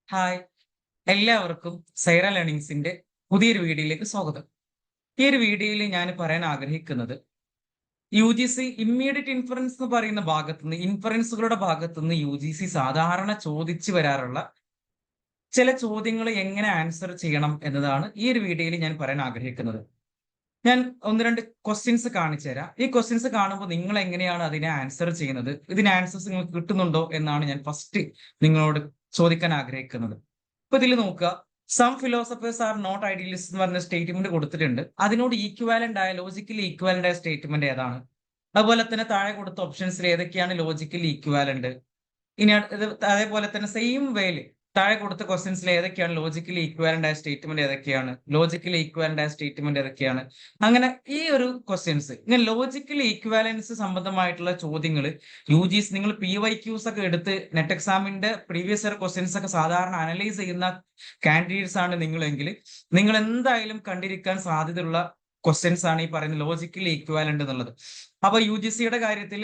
Hi, എല്ലാവർക്കും സൈറ ലേണിംഗ്സിന്റെ പുതിയൊരു വീഡിയോയിലേക്ക് സ്വാഗതം. ഈ ഒരു വീഡിയോയിൽ ഞാൻ പറയാൻ ആഗ്രഹിക്കുന്നത് UGC ഇമ്മീഡിയറ്റ് ഇൻഫറൻസ് എന്ന് പറയുന്ന ഭാഗത്തുനിന്ന് ഇൻഫറൻസുകളുടെ ഭാഗത്തുനിന്ന് UGC സാധാരണ ചോദിച്ചു വരാറുള്ള ചില ചോദ്യങ്ങൾ എങ്ങനെ ആൻസർ ചെയ്യണം എന്നതാണ് ഈ ഒരു വീഡിയോയിൽ ഞാൻ പറയാൻ ആഗ്രഹിക്കുന്നത്. ഞാൻ ഒന്ന് രണ്ട് ക്വസ്റ്റ്യൻസ് കാണിച്ചു തരാം. ഈ ക്വസ്റ്റ്യൻസ് കാണുമ്പോൾ നിങ്ങൾ എങ്ങനെയാണ് അതിനെ ആൻസർ ചെയ്യുന്നത്, ഇതിന് ആൻസേഴ്സ് നിങ്ങൾക്ക് കിട്ടുന്നുണ്ടോ എന്നാണ് ഞാൻ ഫസ്റ്റ് നിങ്ങളോട് ചോദിക്കാൻ ആഗ്രഹിക്കുന്നത്. ഇപ്പൊ ഇതിൽ നോക്കുക, some philosophers are not idealist എന്ന് പറഞ്ഞ സ്റ്റേറ്റ്മെന്റ് കൊടുത്തിട്ടുണ്ട്. അതിനോട് ഈക്വാലന്റ് ആയ ലോജിക്കലി ഈക്വാലന്റ് ആയ സ്റ്റേറ്റ്മെന്റ് ഏതാണ്? അതുപോലെ തന്നെ താഴെ കൊടുത്ത ഓപ്ഷൻസിൽ ഏതൊക്കെയാണ് ലോജിക്കലി ഈക്വാലന്റ്? ഇനി അതേപോലെ തന്നെ സെയിം വേയിൽ താഴെ കൊടുത്ത ക്വസ്റ്റ്യൻസിൽ ഏതൊക്കെയാണ് ലോജിക്കലി ഈക്വാലന്റ് ആയ സ്റ്റേറ്റ്മെന്റ് ഏതൊക്കെയാണ്, ലോജിക്കലി ഈക്വാലന്റ് ആയ സ്റ്റേറ്റ്മെന്റ് ഏതൊക്കെയാണ്? അങ്ങനെ ഈ ഒരു ക്വസ്റ്റ്യൻസ് ഇങ്ങനെ ലോജിക്കലി ഈക്വാലൻസ് സംബന്ധമായിട്ടുള്ള ചോദ്യങ്ങൾ UGC നിങ്ങൾ PYQs ഒക്കെ എടുത്ത് നെറ്റ് എക്സാമിന്റെ പ്രീവിയസ് ഇയർ ക്വസ്റ്റ്യൻസ് ഒക്കെ സാധാരണ അനലൈസ് ചെയ്യുന്ന കാൻഡിഡേറ്റ്സ് ആണ് നിങ്ങളെങ്കിൽ നിങ്ങൾ എന്തായാലും കണ്ടിരിക്കാൻ സാധ്യതയുള്ള ക്വസ്റ്റ്യൻസ് ആണ് ഈ പറയുന്ന ലോജിക്കലി ഈക്വാലന്റ് എന്നുള്ളത്. അപ്പൊ UGCയുടെ കാര്യത്തിൽ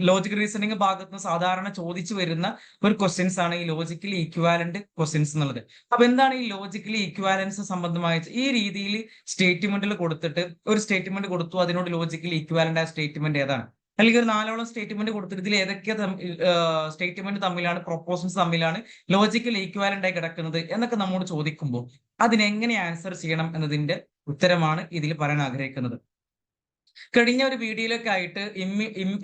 ലോജിക്കൽ റീസണിംഗ് ഭാഗത്ത് നിന്ന് സാധാരണ ചോദിച്ചു വരുന്ന ഒരു ക്വസ്റ്റ്യൻസ് ആണ് ഈ ലോജിക്കലി ഈക്വാലന്റ് ക്വസ്റ്റ്യൻസ് എന്നുള്ളത്. അപ്പൊ എന്താണ് ഈ ലോജിക്കലി ഈക്വാലൻസ് സംബന്ധമായ ഈ രീതിയിൽ സ്റ്റേറ്റ്മെന്റിൽ കൊടുത്തിട്ട് ഒരു സ്റ്റേറ്റ്മെന്റ് കൊടുത്തു, അതിനോട് ലോജിക്കലി ഈക്വാലന്റ് ആയ സ്റ്റേറ്റ്മെന്റ് ഏതാണ്? അല്ലെങ്കിൽ ഒരു 4ഓളം സ്റ്റേറ്റ്മെന്റ് കൊടുത്തിട്ട് ഇതിൽ ഏതൊക്കെ സ്റ്റേറ്റ്മെന്റ് തമ്മിലാണ്, പ്രൊപ്പോസൽസ് തമ്മിലാണ് ലോജിക്കൽ ഈക്വാലന്റ് ആയി കിടക്കുന്നത് എന്നൊക്കെ നമ്മോട് ചോദിക്കുമ്പോൾ അതിനെങ്ങനെ ആൻസർ ചെയ്യണം എന്നതിന്റെ ഉത്തരമാണ് ഇതിൽ പറയാൻ ആഗ്രഹിക്കുന്നത്. കഴിഞ്ഞ ഒരു വീഡിയോയിലൊക്കെ ആയിട്ട്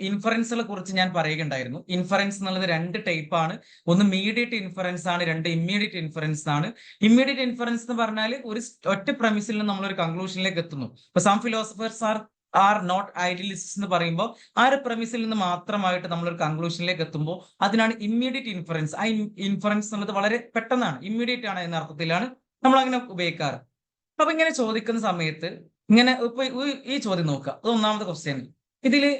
ഇൻഫറൻസുകളെ കുറിച്ച് ഞാൻ പറയുകയുണ്ടായിരുന്നു. ഇൻഫറൻസ് എന്നുള്ളത് രണ്ട് ടൈപ്പ് ആണ്. ഒന്ന് മീഡിയറ്റ് ഇൻഫറൻസ് ആണ്, രണ്ട് ഇമ്മീഡിയറ്റ് ഇൻഫറൻസ് ആണ്. ഇമ്മീഡിയറ്റ് ഇൻഫറൻസ് എന്ന് പറഞ്ഞാൽ ഒരു ഒറ്റ പ്രമിസിൽ നിന്ന് നമ്മൾ ഒരു കൺക്ലൂഷനിലേക്ക് എത്തുന്നു. ഇപ്പൊ some philosophers are not idealist എന്ന് പറയുമ്പോൾ ആ ഒരു പ്രമിസിൽ നിന്ന് മാത്രമായിട്ട് നമ്മൾ ഒരു കൺക്ലൂഷനിലേക്ക് എത്തുമ്പോൾ അതിനാണ് ഇമ്മീഡിയറ്റ് ഇൻഫറൻസ്. ആ ഇൻഫറൻസ് എന്നുള്ളത് വളരെ പെട്ടെന്നാണ്, ഇമ്മീഡിയറ്റ് ആണ് എന്ന അർത്ഥത്തിലാണ് നമ്മൾ അങ്ങനെ ഉപയോഗിക്കാറ്. അപ്പൊ ഇങ്ങനെ ചോദിക്കുന്ന സമയത്ത് ഇങ്ങനെ ഇപ്പൊ ഈ ചോദ്യം നോക്കുക, അത് ഒന്നാമത്തെ ക്വസ്റ്റ്യൻ. ഇതില്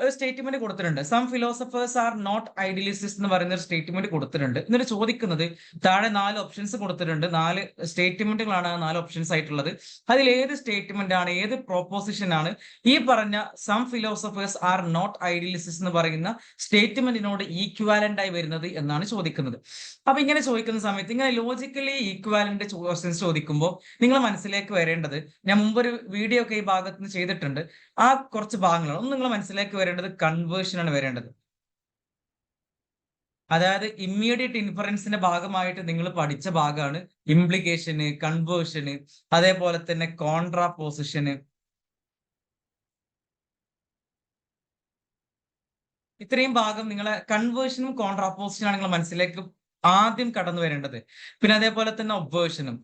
ഒരു സ്റ്റേറ്റ്മെന്റ് കൊടുത്തിട്ടുണ്ട്, some philosophers are not idealist എന്ന് പറയുന്ന ഒരു സ്റ്റേറ്റ്മെന്റ് കൊടുത്തിട്ടുണ്ട്. എന്നിട്ട് ചോദിക്കുന്നത് താഴെ 4 ഓപ്ഷൻസ് കൊടുത്തിട്ടുണ്ട്, 4 സ്റ്റേറ്റ്മെന്റുകളാണ് 4 ഓപ്ഷൻസ് ആയിട്ടുള്ളത്. അതിൽ ഏത് സ്റ്റേറ്റ്മെന്റ് ആണ്, ഏത് പ്രൊപ്പോസിഷൻ ആണ് ഈ പറഞ്ഞ some philosophers are not idealist എന്ന് പറയുന്ന സ്റ്റേറ്റ്മെന്റിനോട് ഈക്വാലന്റ് ആയി വരുന്നത് എന്നാണ് ചോദിക്കുന്നത്. അപ്പൊ ഇങ്ങനെ ചോദിക്കുന്ന സമയത്ത് ഇങ്ങനെ ലോജിക്കലി ഈക്വാലന്റ് ക്വസ്റ്റ്യൻസ് ചോദിക്കുമ്പോൾ നിങ്ങൾ മനസ്സിലേക്ക് വരേണ്ടത്, ഞാൻ മുമ്പൊരു വീഡിയോ ഒക്കെ ഈ ഭാഗത്ത് നിന്ന് ചെയ്തിട്ടുണ്ട്, ആ കുറച്ച് ഭാഗങ്ങളാണ്. ഒന്ന് നിങ്ങൾ മനസ്സിലേക്ക് വരേണ്ടത് കൺവേർഷൻ ആണ് വരേണ്ടത്. അതായത് ഇമ്മീഡിയറ്റ് ഇൻഫറൻസിന്റെ ഭാഗമായിട്ട് നിങ്ങൾ പഠിച്ച ഭാഗമാണ് ഇംപ്ലിക്കേഷന്, കൺവേർഷന്, അതേപോലെ തന്നെ കോൺട്രാപോസിഷന്. ഇത്രയും ഭാഗം നിങ്ങളെ കൺവേർഷനും കോൺട്രാപോസിഷനാണ് നിങ്ങൾ മനസ്സിലേക്ക് ആദ്യം കടന്നു വരേണ്ടത്. പിന്നെ അതേപോലെ തന്നെ ഒബ്വേർഷനും.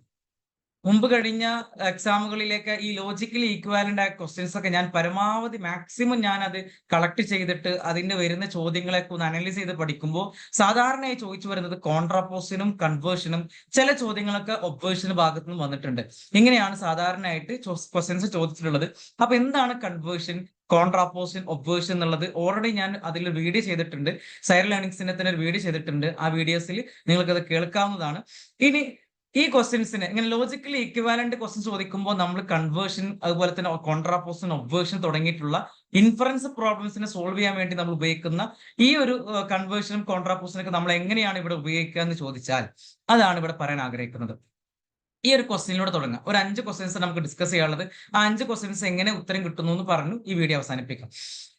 മുമ്പ് കഴിഞ്ഞ എക്സാമുകളിലേക്ക് ഈ ലോജിക്കലി ഈക്വാലന്റ് ആയ ക്വസ്റ്റ്യൻസ് ഒക്കെ ഞാൻ പരമാവധി മാക്സിമം ഞാൻ അത് കളക്ട് ചെയ്തിട്ട് അതിന്റെ വരുന്ന ചോദ്യങ്ങളൊക്കെ ഒന്ന് അനലൈസ് ചെയ്ത് പഠിക്കുമ്പോൾ സാധാരണയായി ചോദിച്ചു വരുന്നത് കോൺട്രാപോസിനും കൺവേർഷനും, ചില ചോദ്യങ്ങളൊക്കെ ഒബ്വേർഷന് ഭാഗത്തു നിന്ന് വന്നിട്ടുണ്ട്. ഇങ്ങനെയാണ് സാധാരണയായിട്ട് ക്വസ്റ്റ്യൻസ് ചോദിച്ചിട്ടുള്ളത്. അപ്പൊ എന്താണ് കൺവേർഷൻ, കോൺട്രാപോസിഷൻ, ഒബ്വേർഷൻ എന്നുള്ളത് ഓൾറെഡി ഞാൻ അതിൽ വീഡിയോ ചെയ്തിട്ടുണ്ട്. സൈറ ലേണിംഗ്സിനെ തന്നെ ഒരു വീഡിയോ ചെയ്തിട്ടുണ്ട്. ആ വീഡിയോസിൽ നിങ്ങൾക്ക് അത് കേൾക്കാവുന്നതാണ്. ഇനി ഈ ക്വസ്റ്റ്യൻസിന് ഇങ്ങനെ ലോജിക്കലി ഇക്വാലന്റ് ക്വസ്റ്റ്യൻ ചോദിക്കുമ്പോൾ നമ്മൾ കൺവേർഷൻ, അതുപോലെ തന്നെ കോൺട്രാപോസിഷൻ, ഒബ്വേർഷൻ തുടങ്ങിയിട്ടുള്ള ഇൻഫറൻസ് പ്രോബ്ലംസിനെ സോൾവ് ചെയ്യാൻ വേണ്ടി നമ്മൾ ഉപയോഗിക്കുന്ന ഈ ഒരു കൺവേർഷനും കോൺട്രാപോസിഷനും ഒക്കെ നമ്മൾ എങ്ങനെയാണ് ഇവിടെ ഉപയോഗിക്കുക എന്ന് ചോദിച്ചാൽ അതാണ് ഇവിടെ പറയാൻ ആഗ്രഹിക്കുന്നത്. ഈ ഒരു ക്വസ്റ്റ്യനിലൂടെ തുടങ്ങാം. ഒരു 5 ക്വസ്റ്റ്യൻസ് നമുക്ക് ഡിസ്കസ് ചെയ്യാനുള്ളത്. ആ 5 ക്വസ്റ്റ്യൻസ് എങ്ങനെ ഉത്തരം കിട്ടുന്നു എന്ന് പറഞ്ഞു ഈ വീഡിയോ അവസാനിപ്പിക്കാം.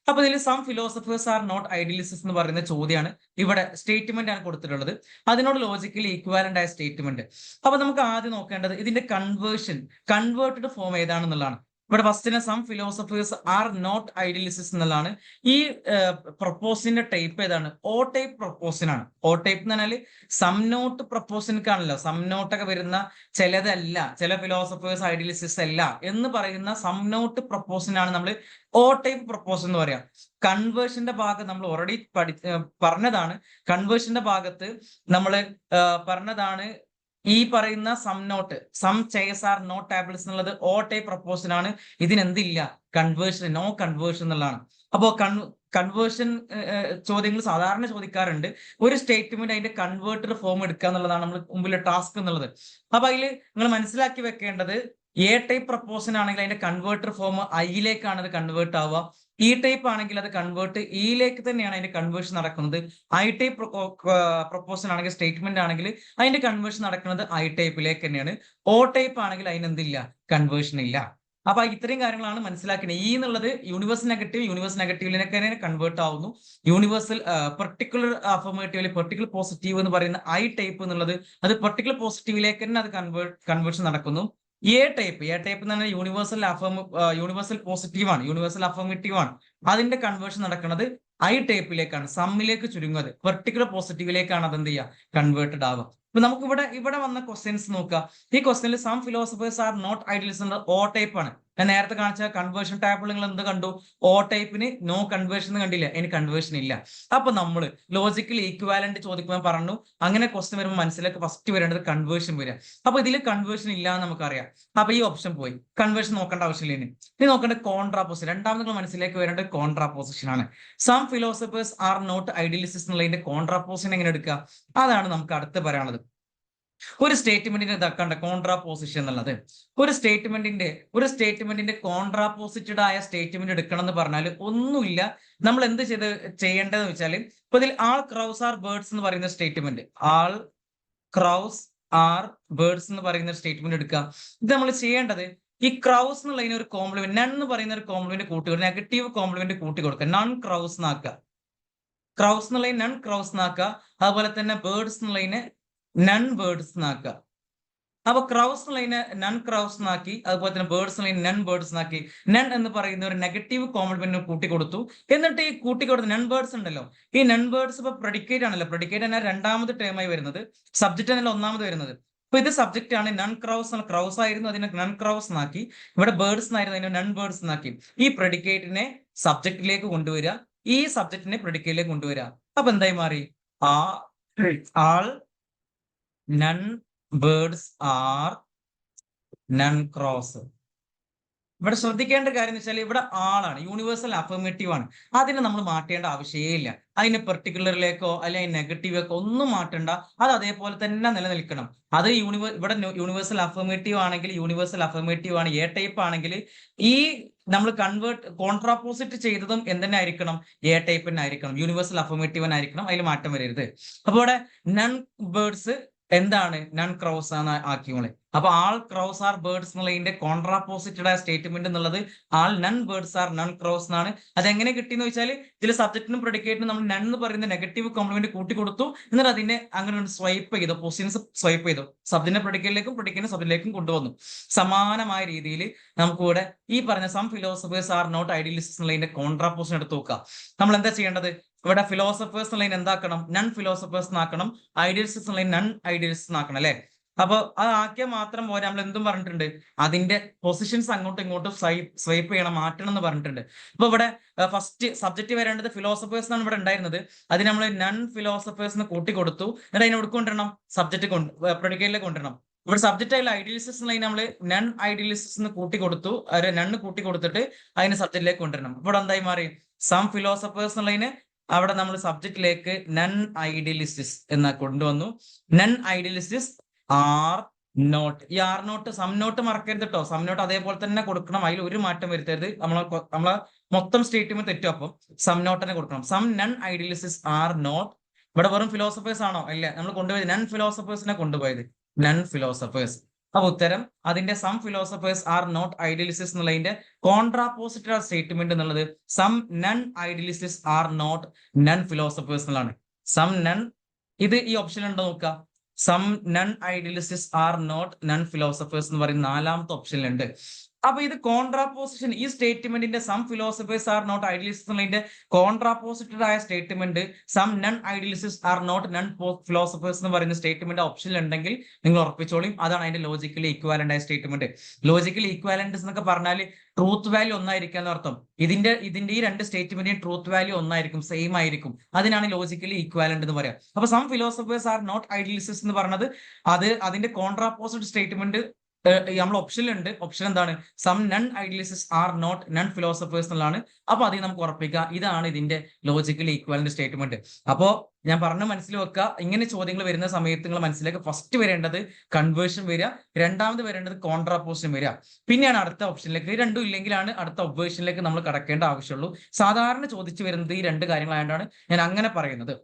അപ്പൊ ഇതിൽ some philosophers are not idealist എന്ന് പറയുന്ന ചോദ്യമാണ് ഇവിടെ സ്റ്റേറ്റ്മെന്റ് ആണ് കൊടുത്തിട്ടുള്ളത്. അതിനോട് ലോജിക്കലി ഈക്വാലന്റ് ആയ സ്റ്റേറ്റ്മെന്റ്. അപ്പൊ നമുക്ക് ആദ്യം നോക്കേണ്ടത് ഇതിന്റെ കൺവേർട്ടഡ് ഫോം ഏതാണെന്നുള്ളതാണ്. ഇവിടെ ഫസ്റ്റിനെ some philosophers are not idealist എന്നുള്ളതാണ്. ഈ പ്രൊപ്പോസിന്റെ ടൈപ്പ് ഏതാണ്? ഓ ടൈപ്പ് പ്രൊപ്പോസിൻ ആണ്. ഓ ടൈപ്പ് എന്ന് പറഞ്ഞാൽ സം നോട്ട് പ്രൊപ്പോസിനൊക്കെയാണല്ലോ സം നോട്ടൊക്കെ വരുന്ന, ചിലതല്ല, ചില ഫിലോസഫേഴ്സ് ഐഡിയലിസ്റ്റ് അല്ല എന്ന് പറയുന്ന സം നോട്ട് പ്രൊപ്പോസിനാണ് നമ്മൾ ഓ ടൈപ്പ് പ്രൊപ്പോസൽ എന്ന് പറയാം. കൺവേർഷന്റെ ഭാഗം നമ്മൾ ഓൾറെഡി പറഞ്ഞതാണ്. കൺവേർഷന്റെ ഭാഗത്ത് നമ്മൾ പറഞ്ഞതാണ് ഈ പറയുന്ന some chairs are not tables എന്നുള്ളത് ഓ ടൈപ്പ് പ്രൊപ്പോസൽ ആണ്. ഇതിനെന്തില്ല, കൺവേർഷൻ, നോ കൺവേർഷൻ എന്നുള്ളതാണ്. അപ്പോ കൺവേർഷൻ ചോദ്യങ്ങൾ സാധാരണ ചോദിക്കാറുണ്ട്. ഒരു സ്റ്റേറ്റ്മെന്റ് അതിന്റെ കൺവേർട്ടഡ് ഫോം എടുക്കുക എന്നുള്ളതാണ് നമ്മൾ മുമ്പിലെ ടാസ്ക് എന്നുള്ളത്. അപ്പൊ അതിൽ നിങ്ങൾ മനസ്സിലാക്കി വെക്കേണ്ടത്, എ ടൈപ്പ് പ്രൊപ്പോസൽ ആണെങ്കിൽ അതിന്റെ കൺവേർട്ടർ ഫോം ഐയിലേക്കാണ് അത് കൺവേർട്ട് ആവുക. ഇ ടൈപ്പ് ആണെങ്കിൽ അത് കൺവേർട്ട് ഇയിലേക്ക് തന്നെയാണ് അതിന്റെ കൺവേർഷൻ നടക്കുന്നത്. ഐ ടൈപ്പ് പ്രൊപ്പോസൽ ആണെങ്കിൽ, സ്റ്റേറ്റ്മെന്റ് ആണെങ്കിൽ അതിന്റെ കൺവേർഷൻ നടക്കുന്നത് ഐ ടൈപ്പിലേക്ക് തന്നെയാണ്. ഓ ടൈപ്പ് ആണെങ്കിൽ അതിനെന്തില്ല, കൺവേർഷൻ ഇല്ല. അപ്പൊ ഇത്രയും കാര്യങ്ങളാണ് മനസ്സിലാക്കുന്നത്. ഇ എന്നുള്ളത് യൂണിവേഴ്സൽ നെഗറ്റീവിലേക്ക് തന്നെ കൺവേർട്ട് ആവുന്നു. Universal particular affirmative, particular positive എന്ന് പറയുന്ന ഐ ടൈപ്പ് എന്നുള്ളത് അത് പെർട്ടിക്കുലർ പോസിറ്റീവിലേക്ക് തന്നെ അത് കൺവേർഷൻ നടക്കുന്നു. എ ടൈപ്പ് എന്ന് പറഞ്ഞാൽ യൂണിവേഴ്സൽ പോസിറ്റീവ് ആണ്, യൂണിവേഴ്സൽ അഫർമേറ്റീവ് ആണ്. അതിന്റെ കൺവേർഷൻ നടക്കുന്നത് ഐ ടൈപ്പിലേക്കാണ്, സമ്മിലേക്ക് ചുരുങ്ങുന്നത്. പെർട്ടിക്കുലർ പോസിറ്റീവിലേക്കാണ് അത് എന്ത് ചെയ്യുക, കൺവേർട്ടഡ് ആവുക. ഇപ്പൊ നമുക്ക് ഇവിടെ വന്ന ക്വസ്റ്റ്യൻസ് നോക്കുക. ഈ ക്വസ്റ്റ്യനിൽ some philosophers are not idealist O type ആണ്. ഞാൻ നേരത്തെ കാണിച്ച കൺവേർഷൻ ടൈപ്പ് നിങ്ങൾ എന്ത് കണ്ടു, ഓ ടൈപ്പിന് നോ കൺവേർഷൻ കണ്ടില്ല, അതിന് കൺവേർഷൻ ഇല്ല. അപ്പൊ നമ്മൾ ലോജിക്കൽ ഈക്വാലന്റ് ചോദിക്കുമ്പോൾ പറഞ്ഞു, അങ്ങനെ ക്വസ്റ്റ്യൻ വരുമ്പോൾ മനസ്സിലേക്ക് ഫസ്റ്റ് വരേണ്ടത് കൺവേർഷൻ വരിക. അപ്പൊ ഇതിൽ കൺവേർഷൻ ഇല്ല എന്ന് നമുക്കറിയാം. അപ്പൊ ഈ ഓപ്ഷൻ പോയി, കൺവേർഷൻ നോക്കേണ്ട ആവശ്യമില്ല. ഇനി നോക്കേണ്ടത് കോൺട്രാപോസിഷൻ. രണ്ടാമത് നിങ്ങൾ മനസ്സിലേക്ക് വരേണ്ടത് കോൺട്രാപോസിഷൻ ആണ്. Some philosophers are not idealist എന്നുള്ളതിന്റെ കോൺട്രാപോസിഷൻ എങ്ങനെ എടുക്കുക, അതാണ് നമുക്ക് അടുത്ത് പറയാനുള്ളത്. ഒരു സ്റ്റേറ്റ്മെന്റിന്റെ ഇതാക്കണ്ട കോൺട്രാപോസിഷൻ എന്നുള്ളത്, ഒരു സ്റ്റേറ്റ്മെന്റിന്റെ കോൺട്രാപോസിറ്റഡ് ആയ സ്റ്റേറ്റ്മെന്റ് എടുക്കണം എന്ന് പറഞ്ഞാൽ ഒന്നുമില്ല. നമ്മൾ എന്ത് ചെയ്യേണ്ടതെന്ന് വെച്ചാൽ, ഇപ്പൊ ഇതിൽ ആൾ ക്രൗസ് ആർ ബേർഡ്സ് എന്ന് പറയുന്ന statement, all crows are birds എന്ന് പറയുന്ന സ്റ്റേറ്റ്മെന്റ് എടുക്കുക. ഇത് നമ്മൾ ചെയ്യേണ്ടത്, ഈ ക്രൗസ് എന്നുള്ളതിന് ഒരു കോംപ്ലിമെന്റ്, നൺ എന്ന് പറയുന്ന ഒരു കോംപ്ലിമെന്റ് കൂട്ടി, നെഗറ്റീവ് കോംപ്ലിമെന്റ് കൂട്ടി കൊടുക്കുക, നൺ ക്രൗസ് എന്നാക്കുക. ക്രൗസ് എന്നുള്ളതിന് നൺ ക്രൗസ് എന്നാക്കുക. അതുപോലെ തന്നെ ബേർഡ്സ് എന്നുള്ളതിന് നൺ ബേർഡ്സ് എന്നാക്കുക. അപ്പൊ ക്രൗസ് എന്നുള്ളതിന് നൺ ക്രൗസ് എന്നാക്കി, അതുപോലെ തന്നെ ബേർഡ്സ് എന്നുള്ളതിന് നൺ ബേർഡ്സ് എന്നാക്കി. നൺ എന്ന് പറയുന്ന ഒരു നെഗറ്റീവ് കോംപ്ലിമെന്റ് കൂട്ടിക്കൊടുത്തു. എന്നിട്ട് ഈ കൂട്ടിക്കൊടുത്ത നൺ ബേർഡ്സ് ഉണ്ടല്ലോ, ഈ നൺ ബേർഡ്സ് ഇപ്പൊ പ്രെഡിക്കേറ്റ് ആണല്ലോ, പ്രെഡിക്കേറ്റ് തന്നെ രണ്ടാമത് ടേമായി വരുന്നത്, സബ്ജക്റ്റ് ആണല്ലോ ഒന്നാമത് വരുന്നത്. അപ്പൊ ഇത് സബ്ജക്റ്റ് ആണ്, നൺ ക്രൗസ്, ക്രൗസ് ആയിരുന്നു അതിനെ നൺ ക്രൗസ് എന്നാക്കി. ഇവിടെ ബേർഡ്സ് എന്നായിരുന്നു അതിനെ നൺ ബേർഡ്സ് എന്നാക്കി. ഈ പ്രെഡിക്കേറ്റിനെ സബ്ജക്റ്റിലേക്ക് കൊണ്ടുവരിക, ഈ സബ്ജക്റ്റിനെ പ്രെഡിക്കേറ്റിലേക്ക് കൊണ്ടുവരിക. അപ്പൊ എന്തായി മാറി, all non birds are non crows. ഇവിടെ ശ്രദ്ധിക്കേണ്ട കാര്യം എന്ന് വെച്ചാൽ, ഇവിടെ ആളാണ്, യൂണിവേഴ്സൽ അഫർമേറ്റീവ് ആണ്. അതിനെ നമ്മൾ മാറ്റേണ്ട ആവശ്യമേ ഇല്ല. അതിന് പെർട്ടിക്കുലറിലേക്കോ അല്ലെങ്കിൽ നെഗറ്റീവിലേക്കോ ഒന്നും മാറ്റണ്ട, അത് അതേപോലെ തന്നെ നിലനിൽക്കണം. അത് ഇവിടെ യൂണിവേഴ്സൽ അഫർമേറ്റീവ് ആണെങ്കിൽ യൂണിവേഴ്സൽ അഫർമേറ്റീവ് ആണ്. എ ടൈപ്പ് ആണെങ്കിൽ ഈ നമ്മൾ കോൺട്രാപോസിറ്റ് ചെയ്തതും എന്തെന്നെ ആയിരിക്കണം, എ ടൈപ്പ് തന്നെ ആയിരിക്കണം, യൂണിവേഴ്സൽ അഫർമേറ്റീവ് ആയിരിക്കണം, അതിൽ മാറ്റം വരരുത്. അപ്പൊ ഇവിടെ നൺ ബേർഡ്സ് എന്താണ്, നൺ ക്രൗസ് ആണ് ആക്കിയോളെ. അപ്പൊ ആൾ ക്രൗസ് ആർ ബേർഡ്സ് എന്നുള്ളതിന്റെ കോൺട്രാപോസിറ്റഡ് ആയ സ്റ്റേറ്റ്മെന്റ് എന്നുള്ളത് all non birds are non crows എന്നാണ്. അതെങ്ങനെ കിട്ടിയെന്ന് വെച്ചാൽ, ഇതിൽ സബ്ജക്റ്റിനും പ്രെഡിക്കേറ്റിനും നമ്മൾ നൺ എന്ന് പറയുന്ന നെഗറ്റീവ് കോംപ്ലിമെന്റ് കൂട്ടി കൊടുത്തു, എന്നിട്ട് അതിനെ അങ്ങനെ സ്വൈപ്പ് ചെയ്തു, പൊസിഷൻസ് സ്വൈപ്പ് ചെയ്തു, സബ്ജക്റ്റിനെ പ്രെഡിക്കേറ്റിലേക്കും പ്രെഡിക്കേറ്റിനെ സബ്ജക്റ്റിലേക്കും കൊണ്ടുവന്നു. സമാനമായ രീതിയിൽ നമുക്ക് ഇവിടെ ഈ പറഞ്ഞ some philosophers are not idealist എന്നുള്ളതിന്റെ കോൺട്രാപോസിഷൻ എടുത്ത് നോക്കുക. നമ്മൾ എന്താ ചെയ്യേണ്ടത്, ഇവിടെ ഫിലോസഫേഴ്സ് എന്നുള്ളതിന് എന്താക്കണം, നൺ ഫിലോസഫേഴ്സ് എന്നാക്കണം. ഐഡിയലിസ്റ്റ് എന്നുള്ളതിന് നൺ ഐഡിയലിസ്റ്റ് എന്നാക്കണം അല്ലെ. അപ്പൊ അത് ആക്കിയാൽ മാത്രം പോരാ, നമ്മൾ എന്തും പറഞ്ഞിട്ടുണ്ട്, അതിന്റെ പൊസിഷൻസ് അങ്ങോട്ടും ഇങ്ങോട്ടും സ്വൈപ്പ് ചെയ്യണം, മാറ്റണം എന്ന് പറഞ്ഞിട്ടുണ്ട്. അപ്പൊ ഇവിടെ ഫസ്റ്റ് സബ്ജക്റ്റ് വരേണ്ടത് ഫിലോസഫേഴ്സ് എന്നാണ് ഇവിടെ ഉണ്ടായിരുന്നത്. അതിന് നമ്മൾ നൺ ഫിലോസഫേഴ്സ് കൂട്ടി കൊടുത്തു, എന്നിട്ട് അതിനെ എവിടെ കൊണ്ടുവരണം, സബ്ജക്റ്റ് പ്രെഡിക്കേറ്റിലേക്ക് കൊണ്ടുവരണം. ഇവിടെ സബ്ജക്റ്റ് ആയാലും ഐഡിയലിസ്റ്റ് എന്നുള്ളതിന് നമ്മൾ നൺ ഐഡിയലിസ്റ്റ് കൂട്ടി കൊടുത്തു, നണ്ണ് കൂട്ടി കൊടുത്തിട്ട് അതിനെ സബ്ജക്റ്റിലേക്ക് കൊണ്ടുവരണം. ഇവിടെ എന്തായി മാറി, സം ഫിലോസഫേഴ്സ് എന്നുള്ളതിന് അവിടെ നമ്മൾ സബ്ജക്റ്റിലേക്ക് നൺ ഐഡിയലിസ്റ്റിസ് എന്ന് കൊണ്ടുവന്നു. Non idealists are not. ഈ ആർ നോട്ട് സം നോട്ട് മറക്കരുത് കേട്ടോ, സം നോട്ട് അതേപോലെ തന്നെ കൊടുക്കണം, അതിൽ ഒരു മാറ്റം വരുത്തരുത്. നമ്മളെ മൊത്തം സ്റ്റേറ്റ്മെന്റ് തെറ്റും. അപ്പം സം നോട്ട് തന്നെ കൊടുക്കണം. Some non idealists are not. ഇവിടെ വെറും ഫിലോസഫേഴ്സ് ആണോ, അല്ല, നമ്മൾ കൊണ്ടുപോയത് നൺ ഫിലോസഫേഴ്സിനെ കൊണ്ടുപോയത്, നൺ ഫിലോസഫേഴ്സ്. അപ്പൊ ഉത്തരം അതിന്റെ some philosophers are not idealists എന്നുള്ളതിന്റെ കോൺട്രാപോസിറ്റഡ് സ്റ്റേറ്റ്മെന്റ് എന്നുള്ളത് some non idealists are not non philosophers എന്നുള്ളതാണ്. സം നൺ, ഇത് ഈ ഓപ്ഷൻ ഉണ്ടോ നോക്കുക, some non idealists are not non philosophers എന്ന് പറയുന്ന നാലാമത്തെ ഓപ്ഷനിലുണ്ട്. അപ്പൊ ഇത് കോൺട്രാപോസിഷൻ, ഈ സ്റ്റേറ്റ്മെന്റിന്റെ some philosophers are not idealist എന്നുള്ളതിന്റെ കോൺട്രാപോസിറ്റഡ് ആയ statement some non idealist are not non philosophers എന്ന് പറയുന്ന സ്റ്റേറ്റ്മെന്റ് ഓപ്ഷനിൽ ഉണ്ടെങ്കിൽ നിങ്ങൾ ഉറപ്പിച്ചോളിയും, അതാണ് അതിന്റെ ലോജിക്കലി ഈക്വാലന്റ് ആയ സ്റ്റേറ്റ്മെന്റ്. ലോജിക്കലി ഈക്വാലന്റ് എന്നൊക്കെ പറഞ്ഞാൽ ട്രൂത്ത് വാല്യൂ ഒന്നായിരിക്കുക എന്നർത്ഥം. ഇതിന്റെ ഈ രണ്ട് സ്റ്റേറ്റ്മെന്റിന്റെ ട്രൂത്ത് വാല്യൂ ഒന്നായിരിക്കും, സെയിം ആയിരിക്കും. അതിനാണ് ലോജിക്കലി ഈക്വാലന്റ് എന്ന് പറയാം. അപ്പൊ some philosophers are not idealist എന്ന് പറഞ്ഞത് അത് അതിന്റെ കോൺട്രാപോസിറ്റ് സ്റ്റേറ്റ്മെന്റ് നമ്മൾ ഓപ്ഷനിലുണ്ട്. ഓപ്ഷൻ എന്താണ്? Some non idealist are not non philosophers എന്നുള്ളതാണ്. അപ്പൊ അതിൽ നമുക്ക് ഉറപ്പിക്കാം ഇതാണ് ഇതിന്റെ ലോജിക്കലി ഈക്വലന്റ് സ്റ്റേറ്റ്മെന്റ്. അപ്പോ ഞാൻ പറഞ്ഞ മനസ്സിൽ വെക്കുക, ഇങ്ങനെ ചോദ്യങ്ങൾ വരുന്ന സമയത്ത് നിങ്ങൾ മനസ്സിലേക്ക് ഫസ്റ്റ് വരേണ്ടത് കൺവേർഷൻ വരിക, രണ്ടാമത് വരേണ്ടത് കോൺട്രാപ്പോസിഷൻ വരിക, പിന്നെയാണ് അടുത്ത ഓപ്ഷനിലേക്ക്. രണ്ടും ഇല്ലെങ്കിലാണ് അടുത്ത ഒബ്വേഷനിലേക്ക് നമ്മൾ കടക്കേണ്ട ആവശ്യമുള്ളൂ. സാധാരണ ചോദിച്ചു വരുന്നത് ഈ രണ്ട് കാര്യങ്ങളായതുകൊണ്ടാണ് ഞാൻ അങ്ങനെ പറയുന്നത്.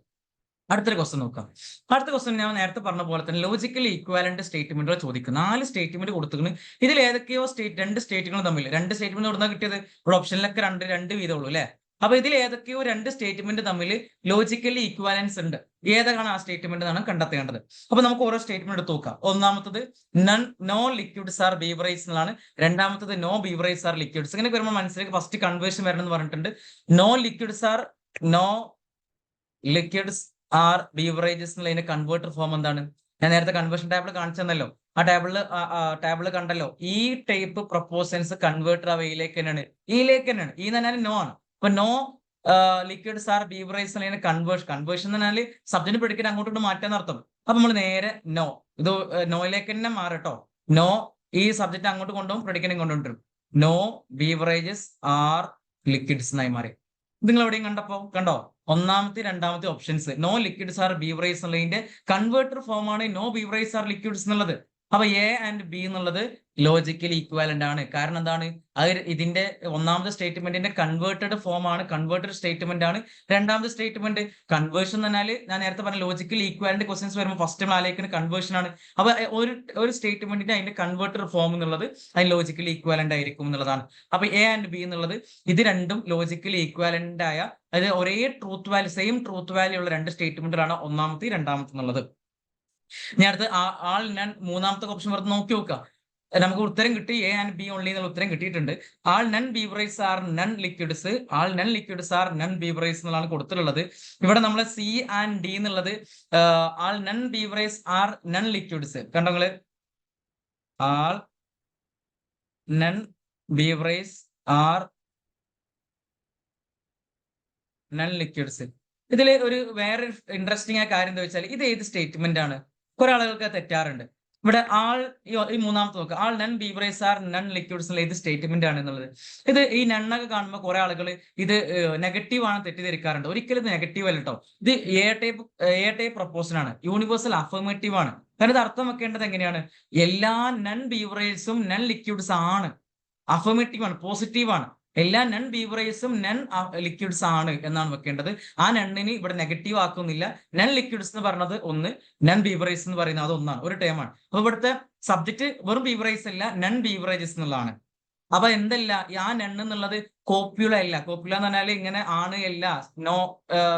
അടുത്തൊരു ക്വസ്റ്റ്യൻ നോക്കാം. അടുത്ത ക്വസ്റ്റ്യൻ ഞാൻ നേരത്തെ പറഞ്ഞ പോലെ തന്നെ ലോജിക്കലി ഈക്വാലന്റ് സ്റ്റേറ്റ്മെന്റുകൾ ചോദിക്കും. 4 സ്റ്റേറ്റ്മെന്റ് കൊടുത്തിരിക്കുന്നു. ഇതിൽ ഏതൊക്കെയോ രണ്ട് സ്റ്റേറ്റുകൾ തമ്മിൽ, 2 സ്റ്റേറ്റ്മെന്റ് കൊടുത്താൽ കിട്ടിയത് ഇവിടെ ഓപ്ഷനിലൊക്കെ രണ്ട് വീതമുള്ളൂ അല്ലെ. അപ്പൊ ഇതിൽ ഏതൊക്കെയോ 2 സ്റ്റേറ്റ്മെന്റ് തമ്മിൽ ലോജിക്കലി ഈക്വാലൻസ് ഉണ്ട്. ഏതാണ് ആ സ്റ്റേറ്റ്മെന്റ് എന്നാണ് കണ്ടെത്തേണ്ടത്. അപ്പൊ നമുക്ക് ഓരോ സ്റ്റേറ്റ്മെന്റ് എടുത്ത് നോക്കാം. ഒന്നാമത്തത് നോ ലിക്വിഡ്സ് ആർ ബീവറേജ് എന്നുള്ളതാണ്. രണ്ടാമത്തത് നോ ബീവറേജ് ആർ ലിക്വിഡ്സ്. ഇങ്ങനെ വരുമ്പോൾ മനസ്സിലേക്ക് ഫസ്റ്റ് കൺവേർഷൻ വരണം എന്ന് പറഞ്ഞിട്ടുണ്ട്. No liquids are no liquids are beverages എന്നുള്ളതിന്റെ കൺവേർട്ടർ ഫോം എന്താണ്? ഞാൻ നേരത്തെ കൺവേർഷൻ ടേബിൾ കാണിച്ചെന്നല്ലോ. ആ ടേബിള് കണ്ടല്ലോ. ഈ ടൈപ്പ് പ്രൊപ്പോസൻസ് കൺവേർട്ടർ അവയിലേക്ക് തന്നെയാണ്, ഈയിലേക്ക് തന്നെയാണ്. ഈ എന്ന് പറഞ്ഞാൽ നോ ആണ്. അപ്പൊ നോ ലിക്വിഡ്സ് ആർ ബീവറേജസ് എന്നുള്ളതിന്റെ കൺവേർഷൻ എന്ന് പറഞ്ഞാൽ സബ്ജക്ട് പ്രെഡിക്കേറ്റ് അങ്ങോട്ട് മാറ്റാന്ന് അർത്ഥം. അപ്പൊ നമ്മൾ നേരെ നോ, ഇത് നോയിലേക്ക് തന്നെ മാറട്ടോ. നോ ഈ സബ്ജക്ട് അങ്ങോട്ട് കൊണ്ടുപോകും, പ്രെഡിക്കേറ്റ് കൊണ്ടുവരും. നോ ബീവറേജസ് ആർ ലിക്വിഡ്സ് എന്നായി മാറി. നിങ്ങൾ എവിടെയും കണ്ടോ? ഒന്നാമത്തെ രണ്ടാമത്തെ options no liquids are beverage എന്നുള്ളതിന്റെ കൺവേർട്ടർ ഫോം ആണ് നോ ബീവറേജ് ആർ ലിക്വിഡ്സ് എന്നുള്ളത്. അപ്പൊ എ ആൻഡ് ബി എന്നുള്ളത് ലോജിക്കലി ഈക്വാലന്റ് ആണ്. കാരണം എന്താണ്? അത് ഇതിന്റെ ഒന്നാമത്തെ സ്റ്റേറ്റ്മെന്റിന്റെ കൺവേർട്ടഡ് ഫോം ആണ്, കൺവേർട്ടഡ് സ്റ്റേറ്റ്മെന്റ് ആണ്. രണ്ടാമത്തെ സ്റ്റേറ്റ്മെന്റ് കൺവേർഷൻ എന്ന് പറഞ്ഞാൽ ഞാൻ നേരത്തെ പറഞ്ഞ ലോജിക്കലി ഈക്വാലന്റ് ക്വസ്റ്റ്യൻസ് വരുമ്പോൾ ഫസ്റ്റ് നമ്മൾ ആലോചിക്കുന്ന കൺവേർഷൻ ആണ്. അപ്പൊ ഒരു സ്റ്റേറ്റ്മെന്റിന്റെ അതിന്റെ കൺവേർട്ടഡ് ഫോം എന്നുള്ളത് അത് ലോജിക്കലി ഈക്വാലന്റ് ആയിരിക്കും എന്നുള്ളതാണ്. അപ്പൊ എ ആൻഡ് ബി എന്നുള്ളത് ഇത് രണ്ടും ലോജിക്കലി ഈക്വാലന്റ് ആയ, അതായത് ഒരേ truth value, same truth value ഉള്ള 2 സ്റ്റേറ്റ്മെന്റുകളാണ് ഒന്നാമത്തെ രണ്ടാമത്തെ എന്നുള്ളത്. ഞാൻ അടുത്ത് ആൾ നൺ മൂന്നാമത്തെ ഓപ്ഷൻ വെറുതെ നോക്കി നോക്കുക. നമുക്ക് ഉത്തരം കിട്ടി, എ ആൻഡ് ബി ഓൺലി എന്നുള്ള ഉത്തരം കിട്ടിയിട്ടുണ്ട്. All non beverage are non liquids, all non liquids are non beverage എന്നുള്ളതാണ് കൊടുത്തിട്ടുള്ളത്. ഇവിടെ നമ്മൾ സി ആൻഡ് ഡി എന്നുള്ളത് all non beverage are non liquids കണ്ടോ നിങ്ങള്? All non beverage are non liquids. ഇതിൽ ഒരു വേറെ ഇൻട്രസ്റ്റിംഗ് ആയ കാര്യം എന്താ വെച്ചാൽ ഇത് ഏത് സ്റ്റേറ്റ്മെന്റ് ആണ്? കുറെ ആളുകൾക്ക് തെറ്റാറുണ്ട്. ഇവിടെ ഈ മൂന്നാമത്തെ നോക്കുക, all non beverage are non liquids ഏത് സ്റ്റേറ്റ്മെന്റ് ആണ് എന്നുള്ളത്. ഇത് ഈ നണ്ണൊക്കെ കാണുമ്പോൾ കുറെ ആളുകൾ ഇത് നെഗറ്റീവ് ആണ് തെറ്റിദ്ധരിക്കാറുണ്ട്. ഒരിക്കലും ഇത് നെഗറ്റീവ് അല്ല കേട്ടോ. ഇത് എ ടൈപ്പ് പ്രൊപ്പോസൽ ആണ്, യൂണിവേഴ്സൽ അഫർമേറ്റീവ് ആണ്. കാരണം ഇത് അർത്ഥം വെക്കേണ്ടത് എങ്ങനെയാണ്? എല്ലാ നൺ ബീവറേജസും നൺ ലിക്വിഡ്സ് ആണ്, അഫർമേറ്റീവ് ആണ്, പോസിറ്റീവ് ആണ്. എല്ലാ നൺ ബീവറേജസും നൺ ലിക്വിഡ്സ് ആണ് എന്നാണ് വെക്കേണ്ടത്. ആ നണ്ണിന് ഇവിടെ നെഗറ്റീവ് ആക്കുന്നില്ല. നൺ ലിക്വിഡ്സ് എന്ന് പറഞ്ഞത് ഒന്ന്, നൺ ബീവറേജസ് എന്ന് പറയുന്നത് അത് ഒന്നാണ്, ഒരു ടേമാണ്. അപ്പൊ ഇവിടുത്തെ സബ്ജക്ട് വെറും ബീവറേജസ് അല്ല, നൺ ബീവറേജസ് എന്നുള്ളതാണ്. അപ്പൊ എന്തല്ല ആ നൺ എന്നുള്ളത് കോപ്പുല അല്ല. കോപ്പുല എന്ന് പറഞ്ഞാൽ ഇങ്ങനെ ആണ് അല്ല, നോ